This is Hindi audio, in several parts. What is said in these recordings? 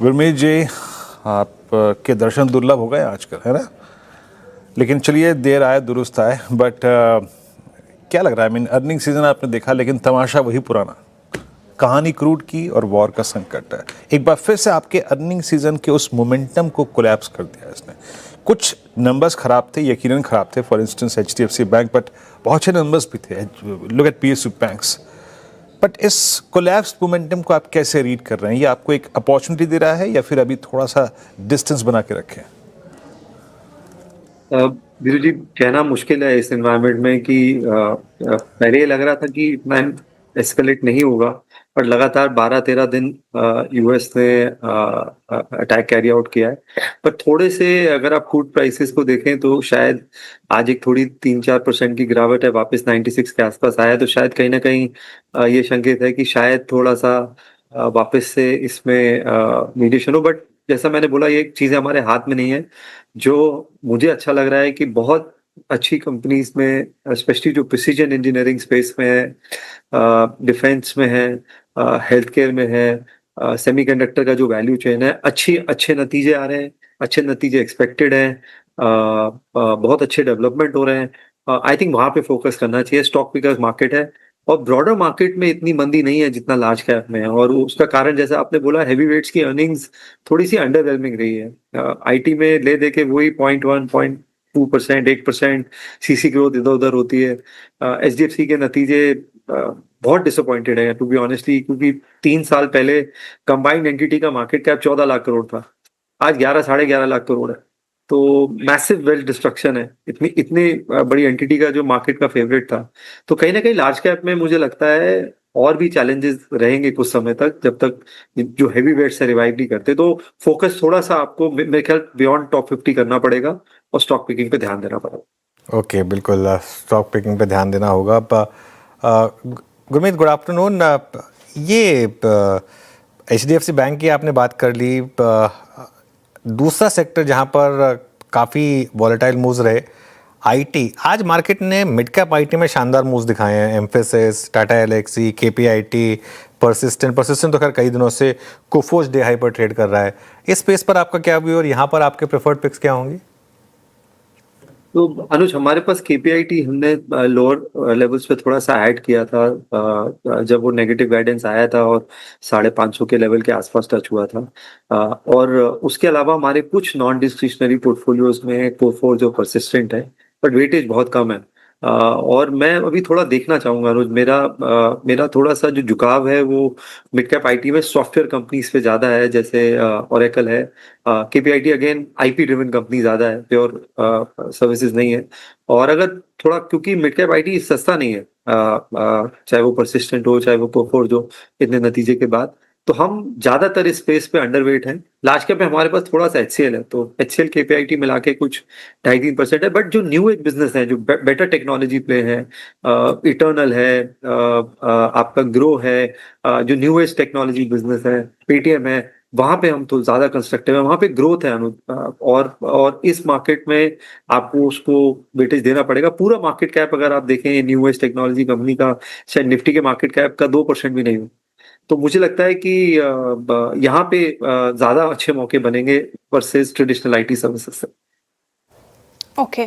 गुरमीत जी, आप के दर्शन दुर्लभ हो गए आजकल, है ना? लेकिन चलिए, देर आए दुरुस्त आए। बट क्या लग रहा है? अर्निंग सीजन आपने देखा, लेकिन तमाशा वही पुराना। कहानी क्रूड की और वॉर का संकट है। एक बार फिर से आपके अर्निंग सीजन के उस मोमेंटम को कोलैप्स कर दिया इसने। कुछ नंबर्स खराब थे, यकीनन खराब थे। For instance HDFC bank, but बहुत अच्छे नंबर्स भी थे। Look at PSU banks. But इस कोलैप्स मोमेंटम को आप कैसे रीड कर रहे हैं? ये आपको एक अपॉर्चुनिटी दे रहा है या फिर अभी थोड़ा सा डिस्टेंस बना के रखें? वीरू जी, कहना मुश्किल है इस एनवायरनमेंट में कि पहले ये लग रहा था कि इतना एस्केलेट नहीं होगा, पर लगातार 12-13 दिन यूएस ने अटैक कैरी आउट किया है। पर थोड़े से अगर आप फूड प्राइसेस को देखें तो शायद आज एक थोड़ी 3-4% की गिरावट है, वापस 96 के आसपास आया है। तो शायद कहीं ना कहीं ये संकेत है कि शायद थोड़ा सा वापस से इसमें मीडिएशन हो। बट जैसा मैंने बोला, ये चीजें हमारे हाथ में नहीं है। जो मुझे अच्छा लग रहा है कि बहुत अच्छी कंपनीज में, स्पेशली जो प्रिसीजन इंजीनियरिंग स्पेस में है, डिफेंस में है, हेल्थ केयर में है, सेमीकंडक्टर का जो वैल्यू चेन है, अच्छे नतीजे आ रहे हैं, अच्छे नतीजे एक्सपेक्टेड हैं, बहुत अच्छे डेवलपमेंट हो रहे हैं। आई थिंक वहां पे फोकस करना चाहिए। स्टॉक पिकर्स मार्केट है और ब्रॉडर मार्केट में इतनी मंदी नहीं है जितना लार्ज कैप में है। और उसका कारण, जैसा आपने बोला, हैवी वेट्स की अर्निंग्स थोड़ी सी अंडरवेलमिंग रही है। आईटी में ले दे के वही 0.1 0.2%, 1% सीसी ग्रोथ इधर उधर होती है। HDFC के नतीजे बहुत डिसअपॉइंटेड है टू बी ऑनेस्टली, क्योंकि 3 साल पहले कंबाइंड एंटिटी का मार्केट कैप 14 लाख करोड़ था। आज 11 साढ़े 11 लाख करोड़ है। तो मैसिव वेल्थ डिस्ट्रक्शन है, इतनी इतनी बड़ी एंटिटी का जो मार्केट का फेवरेट था। तो कहीं ना कहीं लार्ज कैप में मुझे लगता है और भी चैलेंजेस रहेंगे कुछ समय तक, जब तक जो हैवी वेट से रिवाइव नहीं करते। तो फोकस थोड़ा सा आपको मेरे ख्याल बियॉन्ड टॉप 50 करना पड़ेगा और स्टॉक पिकिंग पे ध्यान देना पड़ेगा। ओके, बिल्कुल। स्टॉक पिकिंग पे ध्यान देना होगा। Gurmeet, good afternoon. ये HDFC बैंक की आपने बात कर ली। दूसरा सेक्टर जहां पर काफ़ी वॉलेटाइल मूव्स रहे, आईटी। आज मार्केट ने मिड कैप आईटी में शानदार मूव्स दिखाए हैं। Mphasis, Tata Elxsi, KPIT, Persistent तो खैर कई दिनों से कोफोज डे हाई पर ट्रेड कर रहा है। इस स्पेस पर आपका क्या व्यू और यहाँ पर आपके प्रेफर्ड पिक्स क्या होंगी? तो अनुज, हमारे पास KPIT हमने लोअर लेवल्स पे थोड़ा सा ऐड किया था, जब वो नेगेटिव गाइडेंस आया था और 550 के लेवल के आसपास टच हुआ था। और उसके अलावा हमारे कुछ नॉन डिस्क्रिशनरी पोर्टफोलियोज में कोफोर जो परसिस्टेंट है, बट वेटेज बहुत कम है। और मैं अभी थोड़ा देखना चाहूंगा अनुज, मेरा थोड़ा सा जो झुकाव है वो मिड कैप आईटी में सॉफ्टवेयर कंपनीज पे ज्यादा है, जैसे ओरेकल है। KPIT again IP driven company ज्यादा है, प्योर सर्विसेज नहीं है। और अगर थोड़ा, क्योंकि मिड कैप आईटी सस्ता नहीं है, चाहे वो परसिस्टेंट हो चाहे वो कोफोर, जो इतने नतीजे के बाद, तो हम ज्यादातर इस स्पेस पे अंडरवेट हैं। लार्ज कैप में हमारे पास थोड़ा सा HCL है, तो HCL KPIT मिला के कुछ 2.5-3% है। बट जो न्यू एज बिजनेस है, जो बेटर टेक्नोलॉजी प्ले है, इटर्नल है, आपका ग्रो है, जो न्यू एज टेक्नोलॉजी बिजनेस है, पेटीएम है, वहां पे हम तो ज्यादा कंस्ट्रक्टिव है। वहां पे ग्रोथ है और इस मार्केट में आपको उसको वेटेज देना पड़ेगा। पूरा मार्केट कैप अगर आप देखें न्यू एज टेक्नोलॉजी कंपनी का, शायद निफ्टी के मार्केट कैप का 2% भी नहीं हो। तो मुझे लगता है कि यहाँ पे ज्यादा अच्छे मौके बनेंगे वर्सेस ट्रेडिशनल IT सर्विसेज से। ओके,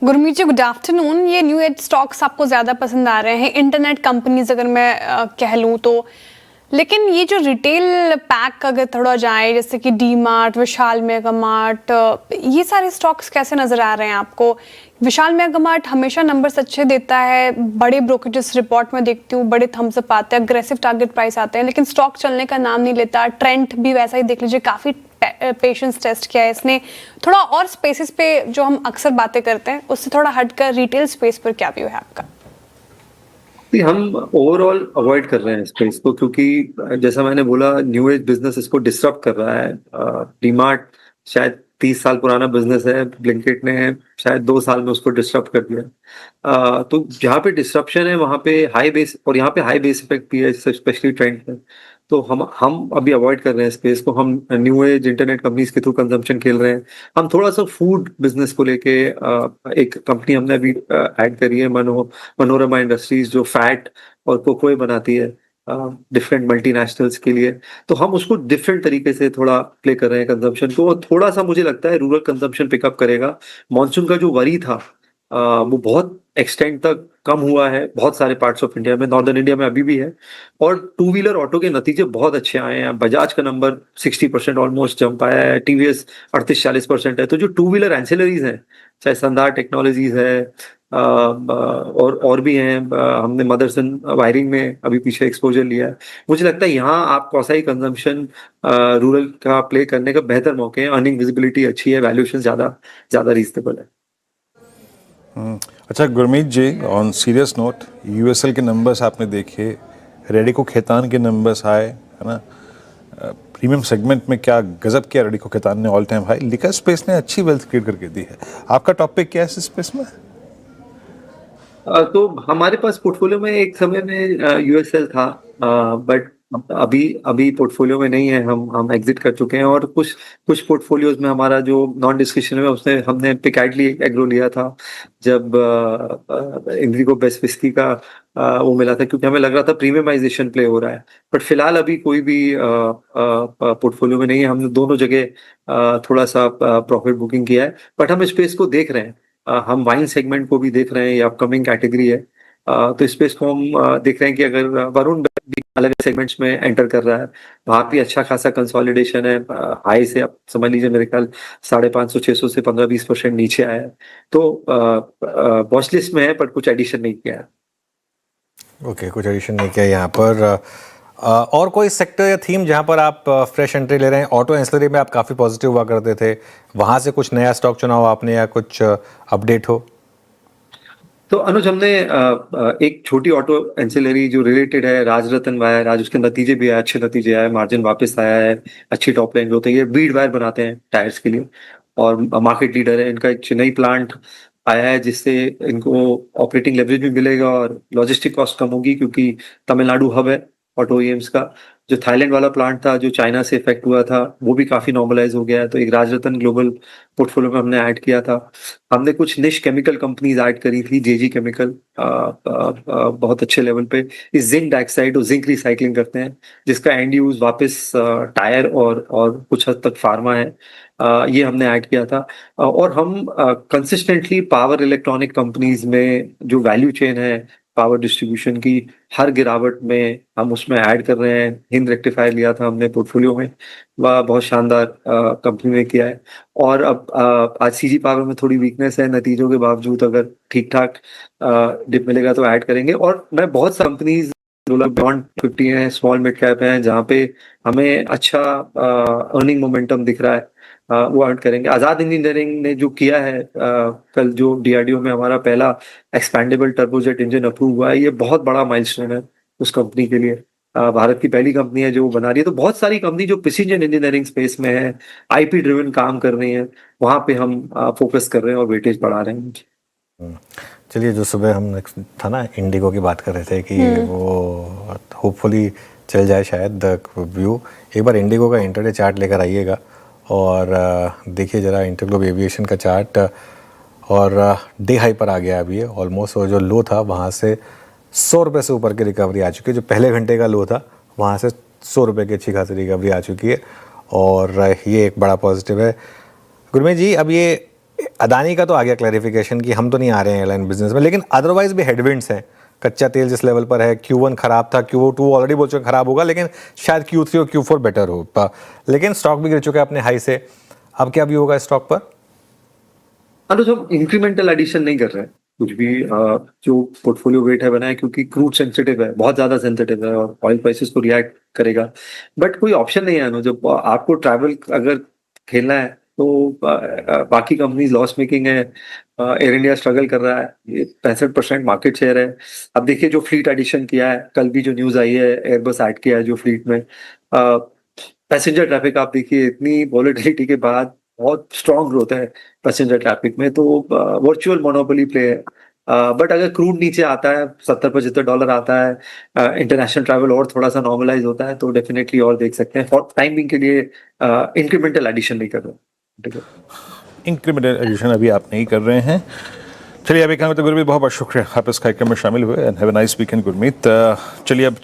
गुरमीत जी, गुड आफ्टरनून। ये न्यू एज स्टॉक्स आपको ज़्यादा पसंद आ रहे हैं, इंटरनेट कंपनीज अगर मैं कह लूँ तो। लेकिन ये जो रिटेल पैक अगर थोड़ा जाए, जैसे कि डी मार्ट, विशाल मेगा मार्ट, ये सारे स्टॉक्स कैसे नज़र आ रहे हैं आपको? विशाल मेगा मार्ट हमेशा नंबर्स अच्छे देता है, बड़े ब्रोकरेजेस रिपोर्ट में देखती हूँ, बड़े थम्स अप आते हैं, अग्रेसिव टारगेट प्राइस आते हैं, लेकिन स्टॉक चलने का नाम नहीं लेता। ट्रेंड भी वैसा ही देख लीजिए, काफ़ी पेशेंस टेस्ट किया है इसने। थोड़ा और स्पेसिस पे जो हम अक्सर बातें करते हैं उससे थोड़ा हटकर रिटेल स्पेस पर क्या व्यू है आपका? हम ओवरऑल अवॉइड कर रहे हैं स्पेस को, क्योंकि जैसा मैंने बोला, न्यू एज बिजनेस इसको डिस्टर्ब कर रहा है। डीमार्ट शायद 30 साल पुराना बिजनेस है, ब्लिंकिट ने शायद 2 साल में उसको डिस्टर्ब कर दिया। तो जहाँ पे डिस्ट्रप्शन है वहाँ पे हाई बेस, और यहाँ पे हाई बेस इफेक्ट भी है, स्पेशली ट्रेंड है। तो हम अभी अवॉइड कर रहे हैं स्पेस को। हम न्यू एज इंटरनेट कंपनीज के थ्रू कंजम्पशन खेल रहे हैं। हम थोड़ा सा फूड बिजनेस को लेके, एक कंपनी हमने अभी ऐड करी है, मनोरमा इंडस्ट्रीज, जो फैट और कोकोए बनाती है। डिफरेंट मल्टीनेशनल्स के लिए, तो हम उसको डिफरेंट तरीके से थोड़ा प्ले कर रहे हैं कंजम्पशन को, और थोड़ा सा मुझे लगता है रूरल कंजम्पशन पिकअप करेगा। मॉनसून का जो वरी था वो बहुत एक्सटेंड तक कम हुआ है बहुत सारे पार्ट्स ऑफ इंडिया में, नॉर्दर्न इंडिया में अभी भी है, और टू व्हीलर ऑटो के नतीजे बहुत अच्छे आए हैं। बजाज का नंबर 60% ऑलमोस्ट जंप आया है, टीवीएस 38-40% है। तो जो टू व्हीलर एंसिलरीज हैं, चाहे संदार टेक्नोलॉजीज है और भी हैं, हमने मदरसन वायरिंग में अभी पीछे एक्सपोजर लिया है। मुझे लगता है यहाँ आप कौसाई कंजम्पशन रूरल का प्ले करने का बेहतर मौके हैं। अर्निंग विजिबिलिटी अच्छी है, वैल्यूएशन ज्यादा रीजनेबल है। अच्छा गुरमीत जी, ऑन सीरियस नोट, यूएसएल के नंबर्स आपने देखे, रेडिको खेतान के नंबर्स आए, है ना। प्रीमियम सेगमेंट में क्या गजब किया रेडिको खेतान ने, all time high. Liquor space ने अच्छी वेल्थ क्रिएट करके दी है। आपका टॉपिक क्या है इस स्पेस में? तो हमारे पास पोर्टफोलियो में एक समय में यूएसएल था, बट अभी अभी पोर्टफोलियो में नहीं है। हम एग्जिट कर चुके हैं, और कुछ पोर्टफोलियोज में हमारा जो नॉन डिस्क्रिशनरी में उसने हमने पिकैडली एग्रो लिया था जब इंडिगो बेस्ट विस्की का वो मिला था, क्योंकि हमें लग रहा था प्रीमियमाइजेशन प्ले हो रहा है। बट फिलहाल अभी कोई भी पोर्टफोलियो में नहीं है। हमने दोनों जगह थोड़ा सा प्रॉफिट बुकिंग किया है, बट हम स्पेस को देख रहे हैं। हम वाइन सेगमेंट को भी देख रहे हैं, ये अपकमिंग कैटेगरी है। तो स्पेस को हम देख रहे हैं कि अगर वरुण भी अलग सेगमेंट्स में एंटर कर रहा है, वहां भी अच्छा खासा कंसोलिडेशन है। हाई से आप समझ लीजिए मेरे ख्याल 550-600 से 15-20% नीचे आया है। तो वॉच लिस्ट में है, पर कुछ एडिशन नहीं किया है। ओके, कुछ एडिशन नहीं किया यहाँ पर। और कोई सेक्टर या थीम जहाँ पर आप फ्रेश एंट्री ले रहे हैं? ऑटो एंसिलरी में आप काफ़ी पॉजिटिव हुआ करते थे, वहाँ से कुछ नया स्टॉक चुना हो आपने, या कुछ अपडेट हो? तो अनुज, हमने एक छोटी ऑटो एंसिलरी जो रिलेटेड है राजरतन वायर, आज उसके नतीजे भी आए, अच्छे नतीजे आए, मार्जिन वापस आया है, अच्छी टॉप लाइन ग्रोथ है। ये बीड वायर बनाते हैं टायर्स के लिए, और मार्केट लीडर है। इनका एक चेन्नई प्लांट आया है, जिससे इनको ऑपरेटिंग लेवरेज भी मिलेगा और लॉजिस्टिक कॉस्ट कम होगी, क्योंकि तमिलनाडु हब है ऑटो ईएम्स का। जो थाईलैंड वाला प्लांट था जो चाइना से इफेक्ट हुआ था, वो भी काफी नॉर्मलाइज हो गया है। तो एक राजरतन ग्लोबल पोर्टफोलियो में हमने ऐड किया था। हमने कुछ निश केमिकल कंपनीज ऐड करी थी, जेजी केमिकल बहुत अच्छे लेवल पे इस जिंक डाइऑक्साइड और जिंक रिसाइकलिंग करते हैं, जिसका एंड यूज वापस टायर और कुछ हद तक फार्मा है। ये हमने ऐड किया था। और हम कंसिस्टेंटली पावर इलेक्ट्रॉनिक कंपनीज में जो वैल्यू चेन है पावर डिस्ट्रीब्यूशन की, हर गिरावट में हम उसमें ऐड कर रहे हैं। हिंद रेक्टिफायर लिया था हमने पोर्टफोलियो में, वह बहुत शानदार कंपनी ने किया है। और अब आज सीजी पावर में थोड़ी वीकनेस है, नतीजों के बावजूद अगर ठीक ठाक डिप मिलेगा तो ऐड करेंगे। और मैं बहुत सा कंपनीज बॉन्ड 50 है, स्मॉल मिड कैप है, जहाँ पे हमें अच्छा अर्निंग मोमेंटम दिख रहा है, वो अर्न करेंगे। आजाद इंजीनियरिंग ने जो किया है, कल जो डीआरडीओ में हमारा पहला एक्सपैंडेबल टर्बोजेट इंजन अप्रूव हुआ है, ये बहुत बड़ा माइलस्टोन है उस कंपनी के लिए। भारत की पहली कंपनी है जो वो बना रही है। तो बहुत सारी कंपनी जो प्रिसीजन इंजीनियरिंग स्पेस में है, आईपी ड्रिवन काम कर रही है, वहां पे हम फोकस कर रहे हैं और वेटेज बढ़ा रहे हैं। चलिए, जो सुबह हम था ना इंडिगो की बात कर रहे थे कि वो होपफुली चल जाए शायद व्यू। एक बार इंडिगो का इंटरडे चार्ट लेकर आइएगा और देखिए ज़रा इंटरग्लोब एविएशन का चार्ट, और डे हाई पर आ गया अभी ये ऑलमोस्ट। और जो लो था वहाँ से 100 रुपये से ऊपर की रिकवरी आ चुकी है। जो पहले घंटे का लो था वहाँ से 100 रुपये की अच्छी खासी रिकवरी आ चुकी है, और ये एक बड़ा पॉजिटिव है। गुरमीत जी, अब ये अदानी का तो आ गया क्लैरिफिकेशन कि हम तो नहीं आ रहे हैं एयरलाइन बिजनेस में, लेकिन अदरवाइज भी हेडविंड्स हैं। कच्चा तेल जिस लेवल पर है, Q1 खराब था, Q2 ऑलरेडी बोल चुके खराब होगा, लेकिन शायद Q3 और Q4 बेटर हो। लेकिन स्टॉक भी गिर चुका है अपने हाई से। अब क्या व्यू होगा स्टॉक पर? अनुज, हम इंक्रीमेंटल एडिशन नहीं कर रहे हैं कुछ भी। जो पोर्टफोलियो वेट है बनाया, क्योंकि क्रूड सेंसिटिव है, बहुत ज्यादा सेंसिटिव है, और ऑयल प्राइसेस को रिएक्ट करेगा। बट कोई ऑप्शन नहीं है अनुज। जब आपको ट्रैवल अगर खेलना है तो बाकी कंपनीज लॉस मेकिंग है, एयर इंडिया स्ट्रगल कर रहा है, ये 65% मार्केट शेयर है। अब देखिए जो फ्लीट एडिशन किया है, कल भी जो न्यूज आई है एयरबस ऐड किया है जो फ्लीट में। पैसेंजर ट्रैफिक आप देखिए, इतनी वॉलेटिलिटी के बाद बहुत स्ट्रॉन्ग ग्रोथ है पैसेंजर ट्रैफिक में। तो वर्चुअल मोनोपोली प्ले है। बट अगर क्रूड नीचे आता है, $70-75 आता है, इंटरनेशनल ट्रैवल और थोड़ा सा नॉर्मलाइज होता है, तो डेफिनेटली और देख सकते हैं। फॉर टाइमिंग के लिए इंक्रीमेंटल एडिशन नहीं कर रहे। इंक्रीमेंटल एडिशन अभी आप नहीं कर रहे हैं। चलिए, अभी कहना तो गुरमीत बहुत बहुत शुक्रिया आप इस कार्यक्रम में शामिल हुए, and have a nice weekend Gurmeet. चलिए अब